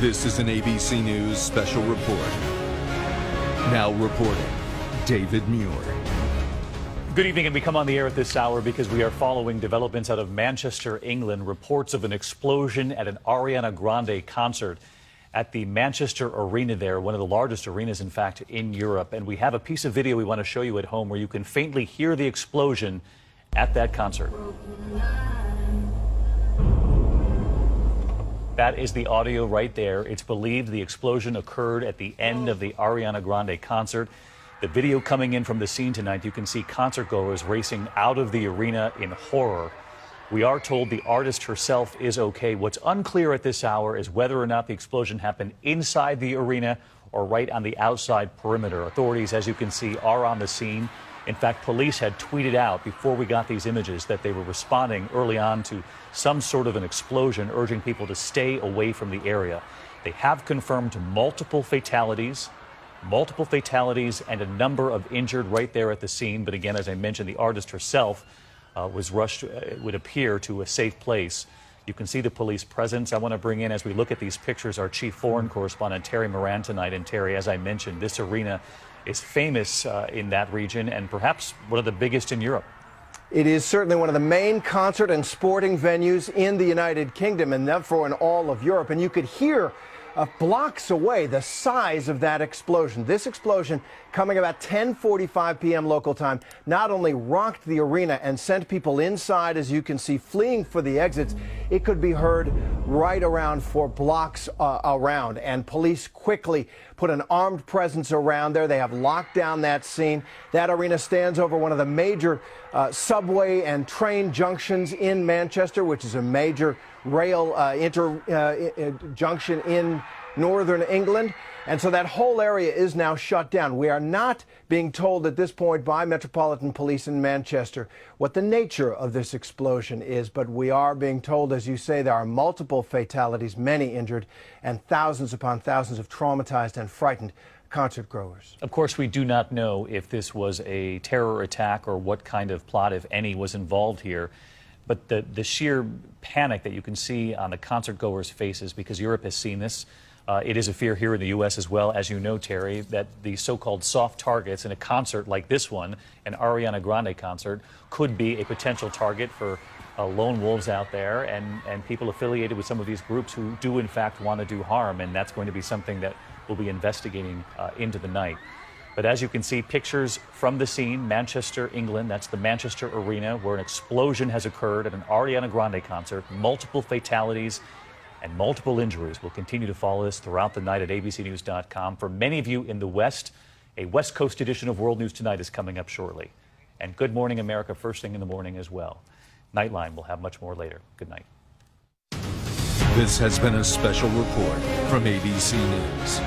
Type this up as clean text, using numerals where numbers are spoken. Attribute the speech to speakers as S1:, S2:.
S1: This is an ABC News special report. Now reporting, David Muir.
S2: Good evening, and we come on the air at this hour because we are following developments out of Manchester, England. Reports of an explosion at an Ariana Grande concert at the Manchester Arena there, one of the largest arenas, in fact, in Europe. And we have a piece of video we want to show you at home where you can faintly hear the explosion at that concert. That is the audio right there. It's believed the explosion occurred at the end of the Ariana Grande concert. The video coming in from the scene tonight, you can see concertgoers racing out of the arena in horror. We are told the artist herself is okay. What's unclear at this hour is whether or not the explosion happened inside the arena or right on the outside perimeter. Authorities, as you can see, are on the scene. In fact, police had tweeted out before we got these images that they were responding early on to some sort of an explosion, urging people to stay away from the area. They have confirmed multiple fatalities and a number of injured right there at the scene. But again, as I mentioned, the artist herself was rushed, it would appear, to a safe place. You can see the police presence. I want to bring in, as we look at these pictures, our chief foreign correspondent, Terry Moran, tonight. And Terry, as I mentioned, this arena is famous in that region and perhaps one of the biggest in Europe.
S3: It is certainly one of the main concert and sporting venues in the United Kingdom and therefore in all of Europe. And you could hear blocks away the size of that explosion. This explosion, coming about 10:45 p.m. local time, not only rocked the arena and sent people inside, as you can see, fleeing for the exits. It could be heard right around for blocks around, and police quickly put an armed presence around there. They have locked down that scene. That arena stands over one of the major subway and train junctions in Manchester, which is a major rail junction in northern England. And so that whole area is now shut down. We are not being told at this point by Metropolitan Police in Manchester what the nature of this explosion is, but we are being told, as you say, there are multiple fatalities, many injured, and thousands upon thousands of traumatized and frightened concert goers.
S2: Of course, we do not know if this was a terror attack or what kind of plot, if any, was involved here. But the sheer panic that you can see on the concert goers' faces, because Europe has seen this, it is a fear here in the U.S. as well, as you know, Terry, that the so-called soft targets in a concert like this one, an Ariana Grande concert, could be a potential target for lone wolves out there and people affiliated with some of these groups who do, in fact, want to do harm. And that's going to be something that we'll be investigating into the night. But as you can see, pictures from the scene, Manchester, England, that's the Manchester Arena, where an explosion has occurred at an Ariana Grande concert, multiple fatalities and multiple injuries. We'll continue to follow this throughout the night at abcnews.com. For many of you in the West, a West Coast edition of World News Tonight is coming up shortly. And Good Morning America first thing in the morning as well. Nightline will have much more later. Good night.
S1: This has been a special report from ABC News.